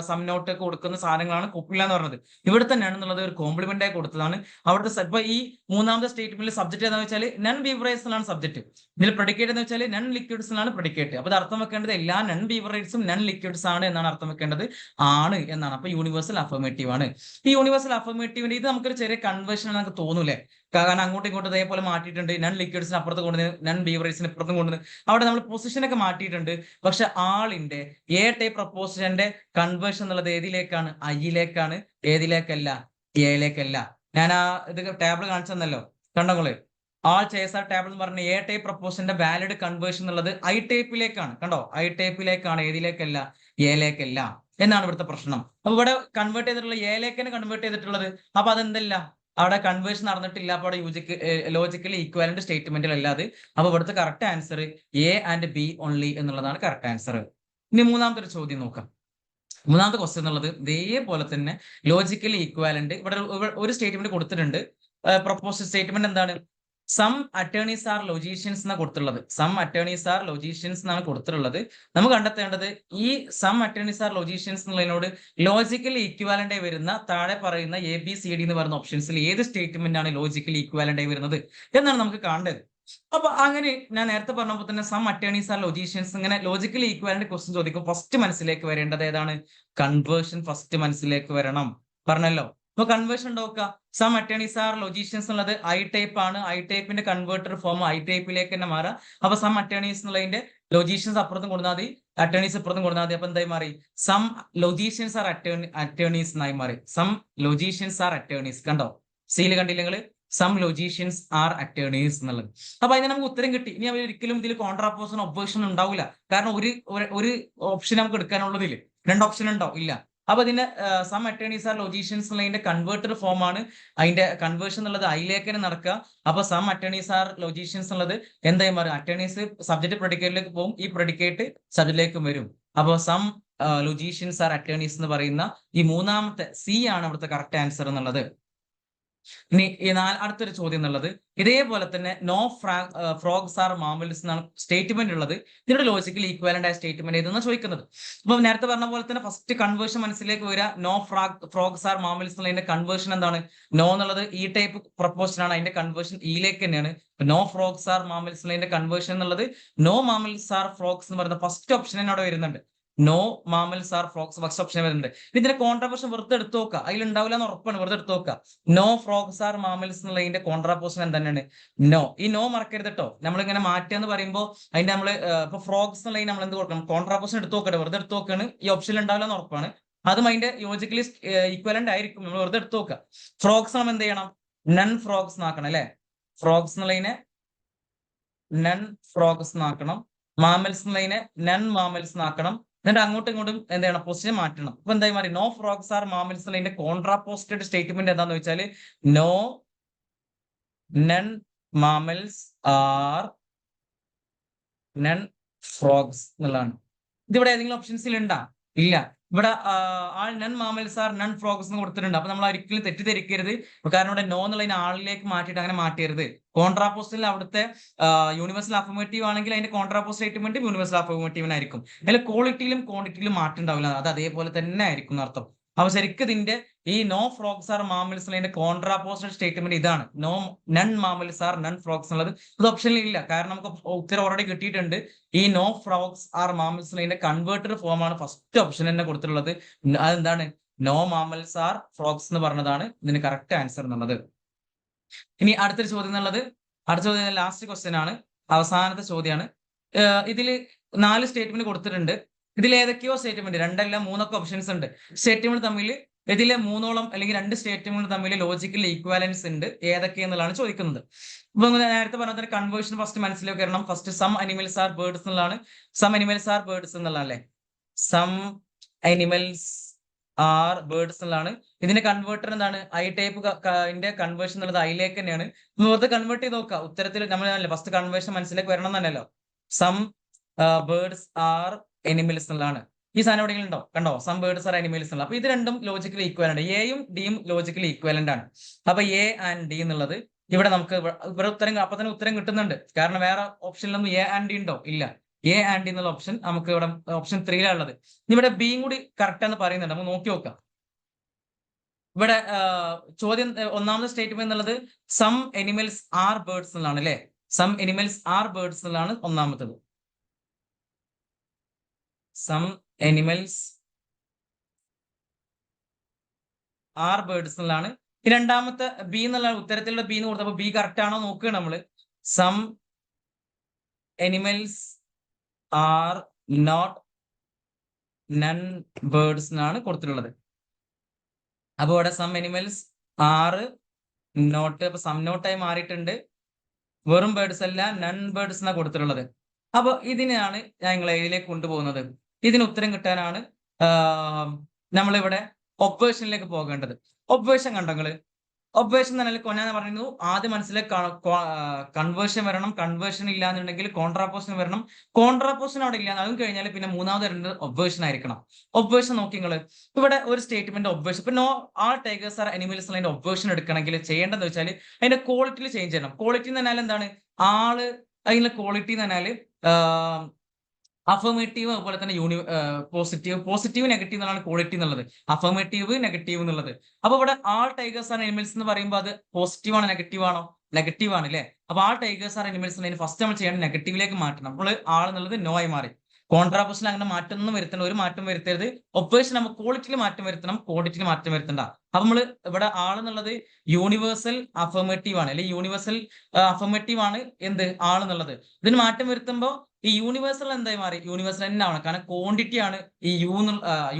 സം നോട്ട് ഒക്കെ കൊടുക്കുന്ന സാധനങ്ങളാണ് കോപ്പുല എന്ന് പറഞ്ഞത്. ഇവിടുത്തെ നൺ എന്നുള്ളത് ഒരു കോംപ്ലിമെന്റ് ആയി കൊടുത്തതാണ്. അവിടുത്തെ ഇപ്പൊ ഈ മൂന്നാമത്തെ സ്റ്റേറ്റ്മെന്റിൽ സബ്ജക്ട് ഏതാണെന്ന് വെച്ചാൽ നൺ ബീവറേജ് എന്നാണ് സബ്ജക്ട്. ഇതിൽ പ്രെഡിക്കേറ്റ് എന്ന് വെച്ചാൽ നൺ ലിക്വിഡ്സ് എന്നാണ് പ്രെഡിക്കേറ്റ്. അപ്പൊ ഇത് അർത്ഥം വെക്കേണ്ടത് എല്ലാ നൺ ബീവറേജസും നൺ ലിക്വിഡ്സ് ആണ് എന്നാണ് അർത്ഥം വെക്കേണ്ടത്, ആണ് എന്നാണ്. അപ്പൊ യൂണിവേഴ്സൽ അഫർമേറ്റീവ് ആണ്. ഈ യൂണിവേഴ്സൽ അഫർമേറ്റീവിന്റെ ഇത് നമുക്കൊരു ചെറിയ കൺവേർഷൻ നമുക്ക് തോന്നൂലേ? കാരണം അങ്ങോട്ടും ഇങ്ങോട്ടും ഇതേപോലെ മാറ്റിയിട്ടുണ്ട്. നൺ ലിക്വിഡ്സിന് അപ്പുറത്ത് കൊണ്ടുവന്ന് നൺ ബീവറേജിന് ഇപ്പുറത്തും കൊണ്ടുവന്ന് അവിടെ നമ്മൾ പൊസിഷനൊക്കെ മാറ്റിയിട്ടുണ്ട്. പക്ഷെ ആളിന്റെ എ ടൈപ്പ് പ്രൊപ്പോസിഷന്റെ കൺവേർഷൻ എന്നുള്ളത് ഏതിലേക്കാണ്? ഐയിലേക്കാണ്, ഏതിലേക്കല്ല? എയിലേക്കല്ല. ഞാൻ ആ ഇത് ടേബിൾ കാണിച്ചു തന്നല്ലോ, കണ്ടോളെ. ആൾ ചേസർ ടേബിൾ എന്ന് പറഞ്ഞ എ ടൈപ്പ് പ്രൊപ്പോസിഷന്റെ വാലിഡ് കൺവേർഷൻ എന്നുള്ളത് ഐ ടൈപ്പിലേക്കാണ്. കണ്ടോ? ഐ ടൈപ്പിലേക്കാണ്, ഏതിലേക്കല്ല? എയിലേക്കല്ല എന്നാണ് ഇവിടുത്തെ പ്രശ്നം. അപ്പൊ ഇവിടെ കൺവേർട്ട് ചെയ്തിട്ടുള്ള എയിലേക്കാണ് കൺവേർട്ട് ചെയ്തിട്ടുള്ളത്. അപ്പൊ അതെന്തല്ല, അവിടെ കൺവേർഷൻ നടന്നിട്ടില്ല. അപ്പൊ അവിടെ ലോജിക്കലി ഈക്വാലന്റ് സ്റ്റേറ്റ്മെന്റിലല്ല അത്. അപ്പൊ ഇവിടുത്തെ correct answer A and B only എന്നുള്ളതാണ് കറക്റ്റ് ആൻസർ. ഇനി മൂന്നാമത്തെ ഒരു ചോദ്യം നോക്കാം. മൂന്നാമത്തെ ക്വസ്റ്റ്യൻ എന്നുള്ളത് ഇതേപോലെ തന്നെ ലോജിക്കലി ഈക്വാലന്റ്. ഇവിടെ ഒരു സ്റ്റേറ്റ്മെന്റ് കൊടുത്തിട്ടുണ്ട്. പ്രൊപ്പോസൽ സ്റ്റേറ്റ്മെന്റ് എന്താണ്? സം അറ്റേർണീസ് ആർ ലൊജീഷ്യൻസ് എന്നാണ് കൊടുത്തിട്ടുള്ളത്. സം അറ്റേർണീസ് ആർ ലൊജീഷ്യൻസ് എന്നാണ് കൊടുത്തിട്ടുള്ളത്. നമുക്ക് കണ്ടെത്തേണ്ടത് ഈ സം അറ്റേർണീസ് ആർ ലൊജീഷ്യൻസ് എന്നുള്ളതിനോട് ലോജിക്കലി ഈക്വാലന്റ് വരുന്ന താഴെ പറയുന്ന ABCD എന്ന് പറയുന്ന ഓപ്ഷൻസിൽ ഏത് സ്റ്റേറ്റ്മെന്റ് ആണ് ലോജിക്കലി ഈക്വാലന്റ് വരുന്നത് എന്നാണ് നമുക്ക് കാണേണ്ടത്. അപ്പൊ അങ്ങനെ ഞാൻ നേരത്തെ പറഞ്ഞപ്പോൾ തന്നെ സം അറ്റേർണീസ് ആർ ലൊജീഷ്യൻസ്, ഇങ്ങനെ ലോജിക്കലി ഈക്വാലന്റ് ക്വസ്റ്റ്യൻ ചോദിക്കും ഫസ്റ്റ് മനസ്സിലേക്ക് വരേണ്ടത് ഏതാണ്? കൺവേർഷൻ ഫസ്റ്റ് മനസ്സിലേക്ക് വരണം പറഞ്ഞല്ലോ. അപ്പൊ കൺവേർഷൻ നോക്കുക. സം അറ്റേർണീസ് ആർ ലൊജീഷ്യൻസ് എന്നുള്ളത് ഐ ടൈപ്പ് ആണ്. ഐ ടൈപ്പിന്റെ കൺവേർട്ടർ ഫോം ഐ ടൈപ്പിലേക്ക് തന്നെ മാറാം. അപ്പൊ സം അറ്റേർണീസ് എന്നുള്ളതിന്റെ ലൊജീഷ്യൻസ് അപ്പുറത്തും കൊടുത്താൽ മതി, അറ്റേർണീസ് ഇപ്പുറത്തും കൊടുത്താൽ മതി. അപ്പൊ എന്തായി മാറി? സം ലൊജീഷ്യൻസ് ആർ അറ്റേർണീസ് എന്നായി മാറി. Some logicians are attorneys. കണ്ടോ? സീല് കണ്ടില്ല നിങ്ങള്? സം ലൊജീഷ്യൻസ് ആർ അറ്റേർണീസ് എന്നുള്ളത്. അപ്പൊ അതിന് നമുക്ക് ഉത്തരം കിട്ടി. ഇനി അവർ ഒരിക്കലും ഇതിൽ കോൺട്രാപ്പോസിഷൻ ഒബ്ജക്ഷൻ ഉണ്ടാവില്ല. കാരണം ഒരു ഓപ്ഷൻ നമുക്ക് എടുക്കാനുള്ളതിൽ 2 ഓപ്ഷൻ ഉണ്ടോ? ഇല്ല. അപ്പൊ ഇതിന്റെ സം അറ്റേർണീസ് ആർ ലൊജീഷ്യൻസ് എന്നുള്ളതിന്റെ കൺവേർട്ടഡ് ഫോം ആണ്. അതിന്റെ കൺവേർഷൻ എന്നുള്ളത് അതിലേക്ക് തന്നെ നടക്കുക. അപ്പൊ സം അറ്റേർണീസ് ആർ ലൊജീഷ്യൻസ് എന്നുള്ളത് എന്തായി മാറും? അറ്റേർണീസ് സബ്ജക്ട് പ്രെഡിക്കേറ്റിലേക്ക് പോകും, ഈ പ്രെഡിക്കേറ്റ് സബ്ജക്റ്റിലേക്കും വരും. അപ്പൊ സം ലൊജീഷ്യൻസ് ആർ അറ്റേർണീസ് എന്ന് പറയുന്ന ഈ മൂന്നാമത്തെ സി ആണ് അവിടുത്തെ കറക്റ്റ് ആൻസർ എന്നുള്ളത്. ഇനി അടുത്തൊരു ചോദ്യം എന്നുള്ളത് ഇതേപോലെ തന്നെ നോ ഫ്രോഗ്സ് ആർ മാമൽസ് എന്നാണ് സ്റ്റേറ്റ്മെന്റ് ഉള്ളത്. ഇതിന്റെ ലോജിക്കൽ ഈക്വാലന്റ് ആയ സ്റ്റേറ്റ്മെന്റ് ഏതെന്നാണ് ചോദിക്കുന്നത്. അപ്പൊ നേരത്തെ പറഞ്ഞ പോലെ തന്നെ ഫസ്റ്റ് കൺവേർഷൻ മനസ്സിലേക്ക് വരിക. നോ ഫ്രോഗ്സ് ആർ മാമൽസ് എന്നുള്ളതിന്റെ കൺവേർഷൻ എന്താണ്? നോ എന്നുള്ളത് ഈ ടൈപ്പ് പ്രപ്പോഷൻ ആണ്, അതിന്റെ കൺവേർഷൻ ഇയിലേക്ക് തന്നെയാണ്. നോ ഫ്രോഗ്സ് ആർ മാമൽസ് എന്നുള്ളതിന്റെ കൺവേർഷൻ എന്നുള്ളത് നോ മാമൽസ് ആർ ഫ്രോഗ്സ് എന്ന് പറയുന്ന ഫസ്റ്റ് ഓപ്ഷൻ തന്നെ അവിടെ വരുന്നുണ്ട്. No mammals are frogs first option വരുന്നുണ്ട്. ഇതിന്റെ കോൺട്രാപോഷൻ വെറുതെ എടുത്തു നോക്കുക, അതിൽ ഉണ്ടാവില്ല എന്ന് ഉറപ്പാണ്, വെറുതെ എടുത്തു നോക്കുക. നോ ഫ്രോഗ്സ് ആർ മാമൽസ് എന്നുള്ളതിന്റെ കോൺട്രാപോഷൻ എന്താണ്? നോ. ഈ നോ മറക്കരുത് കേട്ടോ. നമ്മളിങ്ങനെ മാറ്റുക എന്ന് പറയുമ്പോൾ അതിന്റെ നമ്മൾ ഇപ്പൊ ഫ്രോഗ്സ് എന്നുള്ളതിന് നമ്മൾ എന്ത് കൊടുക്കണം? കോൺട്രാപോഷൻ എടുത്തു നോക്കട്ടെ, വെറുതെ എടുത്തു നോക്കുകയാണ്. ഈ ഓപ്ഷനിൽ ഉണ്ടാവില്ല എന്ന് ഉറപ്പാണ്. അതും അതിന്റെ ലോജിക്കലി ഈക്വലന്റ് ആയിരിക്കും. നമ്മൾ വെറുതെ എടുത്തു നോക്കുക. ഫ്രോഗ്സ് നമ്മൾ എന്ത് ചെയ്യണം? നൺ ഫ്രോഗ്സ് എന്നാക്കണം അല്ലെ? ഫ്രോഗ്സ് എന്നുള്ളതിനെ നൺ ഫ്രോഗ്സ് എന്നാക്കണം. മാമൽസ് എന്നുള്ളതിനെ നൺ മാമൽസ് എന്നാക്കണം. എന്നിട്ട് അങ്ങോട്ടും ഇങ്ങോട്ടും എന്ത് ചെയ്യണം? പൊസിഷൻ മാറ്റണം. അപ്പൊ എന്തായി മാറി? നോ ഫ്രോഗ്സ് ആർ മാമൽസ് എന്നുള്ളതിന്റെ കോൺട്രാപോസിറ്റഡ് സ്റ്റേറ്റ്മെന്റ് എന്താന്ന് വെച്ചാൽ no non mammals are non frogs എന്നുള്ളതാണ്. ഇതിവിടെ ഏതെങ്കിലും ഓപ്ഷൻസിൽ ഉണ്ടാ? ഇല്ല. ഇവിടെ non mammals are non frogs എന്ന് കൊടുത്തിട്ടുണ്ട്. അപ്പൊ നമ്മൾ ഒരിക്കലും തെറ്റിദ്ധരിക്കരുത്. കാരണം ഇവിടെ നോ എന്നുള്ളതിന് ആളിലേക്ക് മാറ്റിയിട്ട് അങ്ങനെ മാറ്റരുത്. കോൺട്രാപോസിറ്റിൽ അവിടുത്തെ യൂണിവേഴ്സൽ അഫർമേറ്റീവ് ആണെങ്കിൽ അതിന്റെ കോൺട്രാപോസിറ്റ് സ്റ്റേറ്റ്മെന്റ് യൂണിവേഴ്സൽ അഫർമേറ്റീവിനായിരിക്കും. അതിൽ ക്വാളിറ്റിയിലും ക്വാണ്ടിറ്റിയിലും മാറ്റം ഉണ്ടാവില്ല, അത് അതേപോലെ തന്നെ ആയിരിക്കും അർത്ഥം. അപ്പൊ ശരിക്കും ഇതിന്റെ ഈ നോ ഫ്രോഗ്സ് ആർ മാമൽസ് അതിന്റെ കോൺട്രാപോസിറ്റ് സ്റ്റേറ്റ്മെന്റ് ഇതാണ്. No non mammals are non frogs എന്നുള്ളത് ഇത് ഓപ്ഷനിൽ ഇല്ല. കാരണം നമുക്ക് ഉത്തരം ഓൾറെഡി കിട്ടിയിട്ടുണ്ട്. ഈ നോ ഫ്രോഗ്സ് ആർ മാമൽസ് അതിന്റെ കൺവേർട്ടഡ് ഫോം ആണ് ഫസ്റ്റ് ഓപ്ഷൻ തന്നെ കൊടുത്തിട്ടുള്ളത്. അതെന്താണ്? നോ മാമൽസ് ആർ ഫ്രോഗ്സ് എന്ന് പറഞ്ഞതാണ് ഇതിന് കറക്റ്റ് ആൻസർ എന്നുള്ളത്. ഇനി അടുത്തൊരു ചോദ്യം എന്നുള്ളത്, അടുത്ത ചോദ്യം ലാസ്റ്റ് ക്വസ്റ്റ്യൻ ആണ്, അവസാനത്തെ ചോദ്യമാണ്. ഇതിൽ 4 സ്റ്റേറ്റ്മെന്റ് കൊടുത്തിട്ടുണ്ട്. ഇതിൽ ഏതൊക്കെയോ സ്റ്റേറ്റ്മെന്റ്, 2 അല്ല 3 ഒക്കെ ഓപ്ഷൻസ് ഉണ്ട്. സ്റ്റേറ്റ്മെന്റ് തമ്മിൽ ഇതിലെ 3ഓളം അല്ലെങ്കിൽ 2 സ്റ്റേറ്റ്മെന്റ് തമ്മിൽ ലോജിക്കൽ ഈക്വാലൻസ് ഉണ്ട്. ഏതൊക്കെയെന്നുള്ളതാണ് ചോദിക്കുന്നത്. ഇപ്പൊ നേരത്തെ പറഞ്ഞ കൺവേർഷൻ ഫസ്റ്റ് മനസ്സിലേക്ക് വരണം. First some animals are birds എന്നുള്ളതാണ്. സം അനിമൽസ് ആർ ബേർഡ്സ് എന്നുള്ളതല്ലേ? സം അനിമൽസ് ആർ ബേർഡ്സ് എന്നുള്ളതാണ്. ഇതിന്റെ കൺവേർട്ടർ എന്താണ്? ഐ ടൈപ്പ് കൺവേർഷൻ എന്നുള്ളത് ഐയിലേക്ക് തന്നെയാണ്. വെറുതെ കൺവേർട്ട് ചെയ്ത് നോക്കുക. ഉത്തരത്തിൽ നമ്മൾ ഫസ്റ്റ് കൺവേർഷൻ മനസ്സിലേക്ക് വരണം എന്നല്ലോ. സം ബേർഡ്സ് ആർ എനിമൽസ് എന്നുള്ളതാണ്. ഈ സാധനം എവിടെയെങ്കിലും ഉണ്ടോ? കണ്ടോ? സം ബേർഡ്സ് ആർ എനിമൽസ് എന്നുള്ള. അപ്പൊ ഇത് രണ്ടും ലോജിക്കലി ഈക്വലന്റ്. എയും ഡിയും ലോജിക്കലി ഈക്വലന്റ് ആണ്. അപ്പൊ എ ആൻഡ് ഡി എന്നുള്ളത് ഇവിടെ നമുക്ക് ഇവിടെ ഉത്തരം അപ്പൊ തന്നെ ഉത്തരം കിട്ടുന്നുണ്ട്. കാരണം വേറെ ഓപ്ഷനിലൊന്നും എ ആൻഡ് ഡി ഉണ്ടോ? ഇല്ല. എ ആൻഡ് ഡി എന്നുള്ള ഓപ്ഷൻ നമുക്ക് ഇവിടെ ഓപ്ഷൻ 3 ഉള്ളത്. ഇവിടെ ബിയും കൂടി കറക്റ്റ് എന്ന് പറയുന്നുണ്ട്. നമുക്ക് നോക്കി നോക്കാം. ഇവിടെ ചോദ്യം ഒന്നാമത്തെ സ്റ്റേറ്റ്മെന്റ് എന്നുള്ളത് സം എനിമൽസ് ആർ ബേർഡ്സ് എന്നുള്ളതാണ് അല്ലെ? സം എനിമൽസ് ആർ ബേർഡ്സ് എന്നുള്ളതാണ് ഒന്നാമത്തത്. സം എനിമൽസ് ആർ ബേർഡ്സ് എന്നുള്ളതാണ്. ഈ രണ്ടാമത്തെ ബി എന്നുള്ള ഉത്തരത്തിലുള്ള ബി എന്ന് കൊടുത്തപ്പോ ബി കറക്റ്റ് ആണോ നോക്കുക നമ്മള്. Some animals are not non birds എന്നാണ് കൊടുത്തിട്ടുള്ളത്. അപ്പൊ ഇവിടെ സം എനിമൽസ് ആറ് നോട്ട്, അപ്പൊ സം നോട്ടായി മാറിയിട്ടുണ്ട്. വെറും ബേർഡ്സ് അല്ല, നൺ ബേർഡ്സ് എന്നാണ് കൊടുത്തിട്ടുള്ളത്. അപ്പൊ ഇതിനെയാണ് ഞങ്ങൾ ഇതിലേക്ക് കൊണ്ടുപോകുന്നത്. ഇതിന് ഉത്തരം കിട്ടാനാണ് നമ്മളിവിടെ ഒബ്വേഷനിലേക്ക് പോകേണ്ടത്. ഒബ്വേഷൻ കണ്ടോ നിങ്ങള്? ഒബ്വേഷൻ എന്ന് പറഞ്ഞാൽ ഞാൻ പറഞ്ഞു ആദ്യം മനസ്സിലേക്ക് കൺവേർഷൻ വരണം. കൺവേർഷൻ ഇല്ലാന്നുണ്ടെങ്കിൽ കോൺട്രാപോഷൻ വരണം. കോൺട്രാപോഷൻ അവിടെ ഇല്ല, അതും കഴിഞ്ഞാൽ പിന്നെ മൂന്നാമത് വരുന്നത് ഒബ്വേഷൻ ആയിരിക്കണം. ഒബ്വേഷൻ നോക്കി നിങ്ങള് ഇവിടെ ഒരു സ്റ്റേറ്റ്മെന്റ് ഒബ്വേഷൻ ഇപ്പൊ നോ ആൾ ടൈഗേഴ്സ് ആർ അനിമൽസ് അതിന്റെ ഒബ്വേഷൻ എടുക്കണമെങ്കിൽ ചെയ്യേണ്ടതെന്ന് വെച്ചാൽ അതിന്റെ ക്വാളിറ്റിയിൽ ചേഞ്ച് ചെയ്യണം. ക്വാളിറ്റി എന്ന് പറഞ്ഞാൽ എന്താണ്? ആള് അതിന്റെ ക്വാളിറ്റി എന്ന് പറഞ്ഞാൽ അഫർമേറ്റീവ് അതുപോലെ തന്നെ പോസിറ്റീവ് നെഗറ്റീവ് എന്നുള്ളതാണ് ക്വാളിറ്റി എന്നുള്ളത്. അഫർമേറ്റീവ് നെഗറ്റീവ് എന്നുള്ളത്. അപ്പൊ ഇവിടെ ആൾ ടൈഗേഴ്സ് ആർ അനിമൽസ് എന്ന് പറയുമ്പോൾ അത് പോസിറ്റീവ് ആണോ നെഗറ്റീവ് ആണോ? നെഗറ്റീവ് ആണ് അല്ലെ? അപ്പൊ ആൾ ടൈഗേഴ്സ് ആർ അനിമൽസ് ഫസ്റ്റ് നമ്മൾ ചെയ്യേണ്ടത് നെഗറ്റീവിലേക്ക് മാറ്റണം. അപ്പോൾ ആൾ എന്നുള്ളത് നോ ആയി മാറി. കോൺട്രാപോഷൻ അങ്ങനെ മാറ്റമൊന്നും വരുത്തണം, ഒരു മാറ്റം വരുത്തരുത്. ഒബ്വേഷൻ നമ്മൾ ക്വാളിറ്റിയിൽ മാറ്റം വരുത്തണം, ക്വാണ്ടിറ്റിയിൽ മാറ്റം വരുത്തണ്ട. അപ്പൊ നമ്മൾ ഇവിടെ ആൾ എന്നുള്ളത് യൂണിവേഴ്സൽ അഫർമേറ്റീവ് ആണ്, അല്ലെങ്കിൽ യൂണിവേഴ്സൽ അഫർമേറ്റീവ് ആണ് എന്ത് ആൾ എന്നുള്ളത്. ഇതിന് മാറ്റം വരുത്തുമ്പോൾ ഈ യൂണിവേഴ്സൽ എന്തായി മാറി? യൂണിവേഴ്സൽ തന്നെ ആവണം. കാരണം ക്വാണ്ടിറ്റി ആണ് ഈ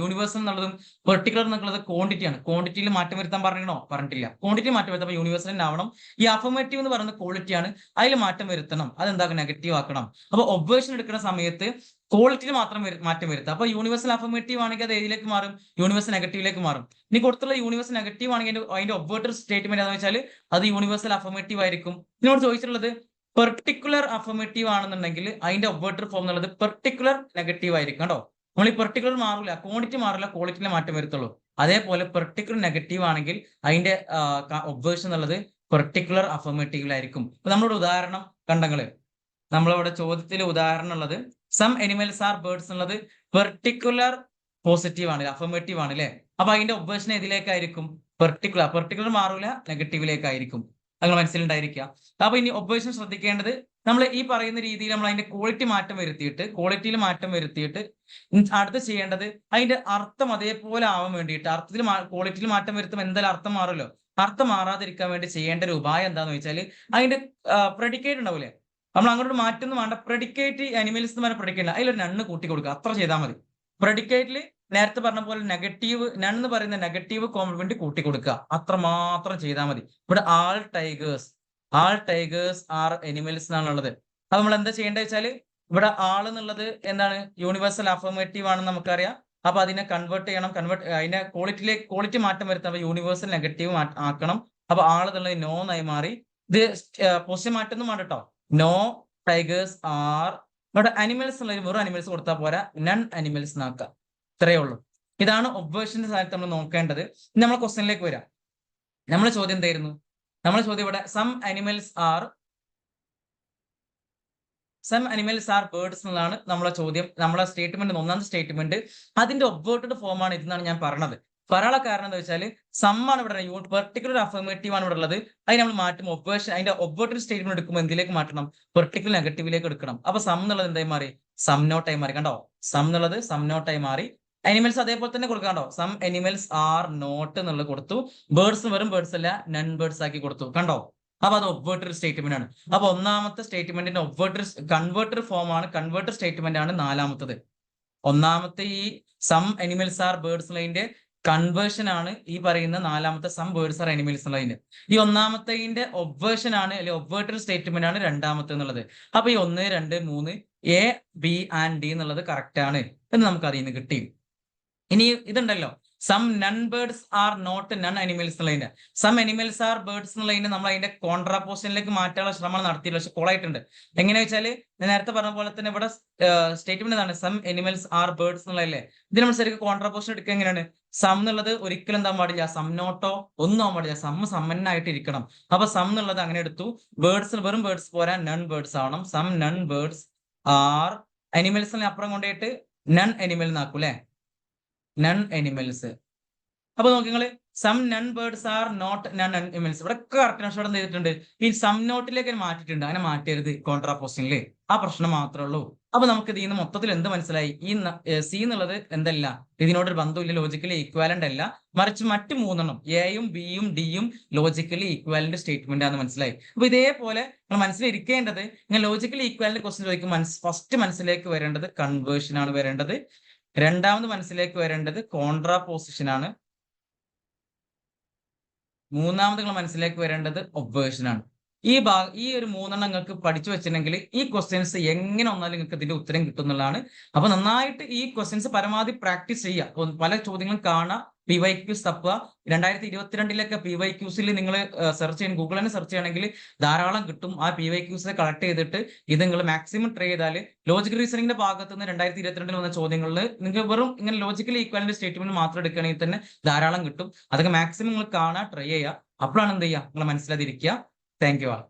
യൂണിവേഴ്സൽ എന്നുള്ളതും പെർട്ടിക്കുലർ എന്നുള്ളത് ക്വാണ്ടിറ്റി ആണ്. ക്വാണ്ടിറ്റിയിൽ മാറ്റം വരുത്താൻ പറഞ്ഞോ? പറഞ്ഞിട്ടില്ല. ക്വാണ്ടിറ്റി മാറ്റം വരുത്താൻ യൂണിവേഴ്സൽ തന്നെ ആവണം. ഈ അഫർമേറ്റീവ് എന്ന് പറയുന്നത് ക്വാളിറ്റി ആണ്. അതിൽ മാറ്റം വരുത്തണം. അതെന്താക്കും? നെഗറ്റീവ് ആക്കണം. അപ്പൊ ഒബ്വേഷൻ എടുക്കുന്ന സമയത്ത് ക്വാളിറ്റിയിൽ മാത്രം മാറ്റം വരുത്തുക. അപ്പൊ യൂണിവേഴ്സൽ അഫർമേറ്റീവ് ആണെങ്കിൽ അത് ഏതിലേക്ക് മാറും? യൂണിവേഴ്സൽ നെഗറ്റീവിലേക്ക് മാറും. ഇനി കൊടുത്തുള്ള യൂണിവേഴ്സൽ നെഗറ്റീവ് ആണെങ്കിൽ അതിന്റെ ഒബ്വേർട്ടർ സ്റ്റേറ്റ്മെന്റ് എന്ന് വെച്ചാൽ അത് യൂണിവേഴ്സൽ അഫർമേറ്റീവ് ആയിരിക്കും. ഇതിനോട് ചോദിച്ചിട്ടുള്ളത് പെർട്ടിക്കുലർ അഫർമേറ്റീവ് ആണെന്നുണ്ടെങ്കിൽ അതിന്റെ ഒബ്വേർട്ടർ ഫോം എന്നുള്ളത് പെർട്ടിക്കുലർ നെഗറ്റീവ് ആയിരിക്കും കേട്ടോ. നമ്മൾ ഈ പെർട്ടിക്കുലർ മാറില്ല, ക്വാണ്ടിറ്റി മാറില്ല, ക്വാളിറ്റിയിലെ മാറ്റം വരുത്തുള്ളൂ. അതേപോലെ പെർട്ടിക്കുലർ നെഗറ്റീവ് ആണെങ്കിൽ അതിന്റെ ഒബ്വേർഷൻ എന്നുള്ളത് പെർട്ടിക്കുലർ അഫർമേറ്റീവിലായിരിക്കും. അപ്പൊ നമ്മളോട് ഉദാഹരണം കണ്ടങ്ങള്, നമ്മളിവിടെ ചോദ്യത്തിൽ ഉദാഹരണം ഉള്ളത് സം എനിമൽസ് ആർ ബേർഡ്സ് എന്നുള്ളത് പെർട്ടിക്കുലർ പോസിറ്റീവ് ആണ്, അഫർമേറ്റീവ് ആണ് അല്ലെ. അപ്പൊ അതിന്റെ ഒബ്വേഷൻ ഏതിലേക്കായിരിക്കും? പെർട്ടിക്കുലർ മാറൂല, നെഗറ്റീവിലേക്കായിരിക്കും. നിങ്ങൾ മനസ്സിലുണ്ടായിരിക്കുക. അപ്പൊ ഇനി ഒബ്വേഷൻ ശ്രദ്ധിക്കേണ്ടത്, നമ്മൾ ഈ പറയുന്ന രീതിയിൽ നമ്മൾ അതിന്റെ ക്വാളിറ്റിയിൽ മാറ്റം വരുത്തിയിട്ട് അടുത്ത് ചെയ്യേണ്ടത് അതിന്റെ അർത്ഥം അതേപോലെ ആവാൻ വേണ്ടിയിട്ട്, അർത്ഥത്തിൽ ക്വാളിറ്റിയിൽ മാറ്റം വരുത്തുമ്പോൾ എന്തായാലും അർത്ഥം മാറുമല്ലോ. അർത്ഥം മാറാതിരിക്കാൻ വേണ്ടി ചെയ്യേണ്ട ഒരു ഉപായം എന്താന്ന് വെച്ചാൽ അതിന്റെ പ്രെഡിക്കേറ്റ് ഉണ്ടാവില്ലേ, നമ്മൾ അങ്ങോട്ട് മാറ്റൊന്നും വേണ്ട. പ്രെഡിക്കേറ്റ് അനിമൽസ് എന്ന് പറഞ്ഞ പ്രെഡിക്കേറ്റ് അതിലൊരു നണ്ണ് കൂട്ടി കൊടുക്കുക, അത്ര ചെയ്താൽ മതി. പ്രെഡിക്കേറ്റിൽ നേരത്തെ പറഞ്ഞ പോലെ നെഗറ്റീവ് നണ്ണ് പറയുന്ന നെഗറ്റീവ് കോംപ്ലിമെന്റ് കൂട്ടി കൊടുക്കുക, അത്ര മാത്രം ചെയ്താൽ മതി. ഇവിടെ ആൾ ടൈഗേഴ്സ് ആർ എനിമൽസ് എന്നാണുള്ളത്. അപ്പൊ നമ്മൾ എന്താ ചെയ്യേണ്ടത് വെച്ചാല് ഇവിടെ ആൾ എന്നുള്ളത് എന്താണ്? യൂണിവേഴ്സൽ അഫർമേറ്റീവ് ആണെന്ന് നമുക്കറിയാം. അപ്പൊ അതിനെ കൺവേർട്ട് ചെയ്യണം. അതിന്റെ ക്വാളിറ്റി മാറ്റം വരുത്താൻ യൂണിവേഴ്സൽ നെഗറ്റീവ് ആക്കണം. അപ്പൊ ആൾ എന്നുള്ളത് നോ എന്നായി മാറി. ഇത് പൊസിഷൻ മാറ്റൊന്നും വേണ്ട കേട്ടോ. No tigers are. ഇവിടെ അനിമൽസ് ഉള്ളത് വെറും അനിമൽസ് കൊടുത്താൽ പോരാ, നൺ അനിമൽസ് എന്നാക്കാം. ഇത്രയേ ഉള്ളൂ. ഇതാണ് ഒബ്വേഷന്റെ സ്ഥാനത്ത് നമ്മൾ നോക്കേണ്ടത്. ഇനി നമ്മൾ ക്വസ്റ്റ്യനിലേക്ക് വരാം. നമ്മളെ ചോദ്യം എന്തായിരുന്നു? നമ്മളെ ചോദ്യം ഇവിടെ സം അനിമൽസ് ആർ ബേർഡ്സ് എന്നുള്ളതാണ് നമ്മളെ ചോദ്യം. നമ്മളെ സ്റ്റേറ്റ്മെന്റ്, ഒന്നാമത്തെ സ്റ്റേറ്റ്മെന്റ് അതിന്റെ ഒബ്വേർട്ടഡ് ഫോം ആണ് ഇതെന്നാണ് ഞാൻ പറഞ്ഞത്. പറയാനുള്ള കാരണം എന്താ വെച്ചാൽ സം ആണ് ഇവിടെ, പെർട്ടിക്കുലർ അഫർമേറ്റീവ് ആണ് ഇവിടെ ഉള്ളത്. അതിന് നമ്മൾ മാറ്റും ഒബ്വേഷൻ, അതിന്റെ ഒബ്വേർട്ടഡ് സ്റ്റേറ്റ്മെന്റ് എടുക്കുമ്പോൾ എന്തിലേക്ക് മാറ്റണം? പെർട്ടിക്കുലർ നെഗറ്റീവിലേക്ക് എടുക്കണം. അപ്പൊ സം എന്നുള്ളത് എന്തായി മാറി? സം നോട്ടായി മാറി. കണ്ടോ? സം എന്നുള്ളത് സം നോട്ടായി മാറി. അനിമൽസ് അതേപോലെ തന്നെ കൊടുക്കാണ്ടോ? സം അനിമൽസ് ആർ നോട്ട് എന്നുള്ളത് കൊടുത്തു. ബേർഡ്സ് വെറും ബേർഡ്സ് അല്ല, നൺ ബേർഡ്സ് ആക്കി കൊടുത്തു. കണ്ടോ? അപ്പൊ അത് ഒബ്വേർട്ടർ സ്റ്റേറ്റ്മെന്റ് ആണ്. അപ്പൊ ഒന്നാമത്തെ സ്റ്റേറ്റ്മെന്റിന്റെ കൺവേർട്ടർ ഫോം ആണ്, കൺവേർട്ടർ സ്റ്റേറ്റ്മെന്റ് ആണ് നാലാമത്തത്. ഒന്നാമത്തെ ഈ സം അനിമൽസ് ആർ ബേർഡ്സ് ഉള്ളതിന്റെ കൺവേർഷൻ ആണ് ഈ പറയുന്ന നാലാമത്തെ സം ബേർഡ്സ് ആർ അനിമൽസ് ഉള്ളതിന്റെ. ഈ ഒന്നാമത്തെ ഒബ്വേർഷൻ ആണ്, അല്ലെങ്കിൽ ഒബ്വേർട്ടർ സ്റ്റേറ്റ്മെന്റ് ആണ് രണ്ടാമത്തെ എന്നുള്ളത്. അപ്പൊ ഈ 1, 2, 3 എ, ബി ആൻഡ് ഡി എന്നുള്ളത് കറക്റ്റ് ആണ് എന്ന് നമുക്ക് അതിൽ നിന്ന് കിട്ടി. ഇനി ഇതുണ്ടല്ലോ, some non birds are not non animals എന്നുള്ളതിന്റെ, സം അനിമൽസ് ആർ ബേർഡ്സ് എന്നുള്ളതിന്റെ നമ്മൾ അതിന്റെ കോൺട്രാപോസിഷനിലേക്ക് മാറ്റാനുള്ള ശ്രമം നടത്തിയില്ല, പക്ഷെ കോളായിട്ടുണ്ട്. എങ്ങനെയാ വെച്ചാല് ഞാൻ നേരത്തെ പറഞ്ഞ പോലെ തന്നെ ഇവിടെ സ്റ്റേറ്റ്മെന്റ് എന്താണ്? സം അനിമൽസ് ആർ ബേർഡ്സ് എന്നുള്ളതല്ലേ. ഇത് നമ്മൾ ശരിക്കും കോൺട്രാപോസിഷൻ എടുക്കുക എങ്ങനെയാണ്? സം എന്നുള്ളത് ഒരിക്കലും എന്താ പാടില്ല, സം നോട്ടോ ഒന്നും ആവാൻ പാടില്ല, സം സമ്മന്നായിട്ട് ഇരിക്കണം. അപ്പൊ സം എന്നുള്ളത് അങ്ങനെ എടുത്തു. ബേർഡ്സ് വെറും ബേർഡ്സ് പോരാ, നൺ ബേർഡ്സ് ആവണം. സം നൺ ബേർഡ്സ് ആർ അനിമൽസിനെ അപ്പുറം കൊണ്ടുപോയിട്ട് നൺ അനിമൽ എന്നാക്കും അല്ലെ, നൺ അനിമൽസ്. അപ്പൊ നോക്കിങ്ങള് some non birds are not non animals ഇവിടെ കറക്റ്റ്. പക്ഷെ ഇവിടെ എന്ത് ചെയ്തിട്ടുണ്ട്? ഈ സം നോട്ടിലേക്ക് മാറ്റിയിട്ടുണ്ട്. അങ്ങനെ മാറ്റരുത് കോൺട്രാപോസിഷനില്, ആ പ്രശ്നം മാത്രമേ ഉള്ളൂ. അപ്പൊ നമുക്ക് ഇതിൽ നിന്ന് മൊത്തത്തിൽ എന്ത് മനസ്സിലായി? ഈ സി എന്നുള്ളത് എന്തല്ല, ഇതിനോടൊരു ബന്ധമില്ല, ലോജിക്കലി ഈക്വാലന്റ് അല്ല. മറിച്ച് മറ്റ് മൂന്നെണ്ണം എയും ബിയും ഡിയും ലോജിക്കലി ഈക്വാലന്റ് സ്റ്റേറ്റ്മെന്റ് ആണെന്ന് മനസ്സിലായി. അപ്പൊ ഇതേപോലെ നിങ്ങൾ മനസ്സിലിരിക്കേണ്ടത്, നിങ്ങൾ ലോജിക്കലി ഈക്വാലന്റ് ക്വസ്റ്റ്യൻ ചോദിക്കും ഫസ്റ്റ് മനസ്സിലേക്ക് വരേണ്ടത് കൺവേർഷൻ ആണ് വരേണ്ടത്. രണ്ടാമത് മനസ്സിലേക്ക് വരേണ്ടത് കോൺട്രാപോസിഷൻ ആണ്. മൂന്നാമത് നിങ്ങൾ മനസ്സിലേക്ക് വരേണ്ടത് ഒബ്വേഷൻ ആണ്. ഈ ഒരു മൂന്നെണ്ണം നിങ്ങൾക്ക് പഠിച്ചു വെച്ചിട്ടുണ്ടെങ്കിൽ ഈ ക്വസ്റ്റ്യൻസ് എങ്ങനെ വന്നാലും നിങ്ങൾക്ക് ഇതിന്റെ ഉത്തരം കിട്ടും എന്നുള്ളതാണ്. അപ്പൊ നന്നായിട്ട് ഈ ക്വസ്റ്റ്യൻസ് പരമാവധി പ്രാക്ടീസ് ചെയ്യുക. പല ചോദ്യങ്ങളും കാണുക, PYQs തപ്പുക. 2022 PYQസിൽ നിങ്ങൾ സെർച്ച് ചെയ്യാൻ, ഗൂഗിളിൽ തന്നെ സെർച്ച് ചെയ്യണമെങ്കിൽ ധാരാളം കിട്ടും. ആ PYQs കളക്ട് ചെയ്തിട്ട് ഇത് നിങ്ങൾ മാക്സിമം ട്രൈ ചെയ്താൽ ലോജിക്കൽ റീസണിങ്ങിന്റെ ഭാഗത്ത് നിന്ന് 2022 വന്ന ചോദ്യങ്ങളിൽ നിങ്ങൾക്ക് വെറും ഇങ്ങനെ ലോജിക്കലി ഈക്വാലന്റ് സ്റ്റേറ്റ്മെന്റ് മാത്രം എടുക്കുകയാണെങ്കിൽ തന്നെ ധാരാളം കിട്ടും. അതൊക്കെ മാക്സിമം നിങ്ങൾ കാണുക, ട്രൈ ചെയ്യുക. അപ്പോഴാണ് എന്ത് ചെയ്യുക, നിങ്ങൾ മനസ്സിലാതിരിക്കുക. Thank you all.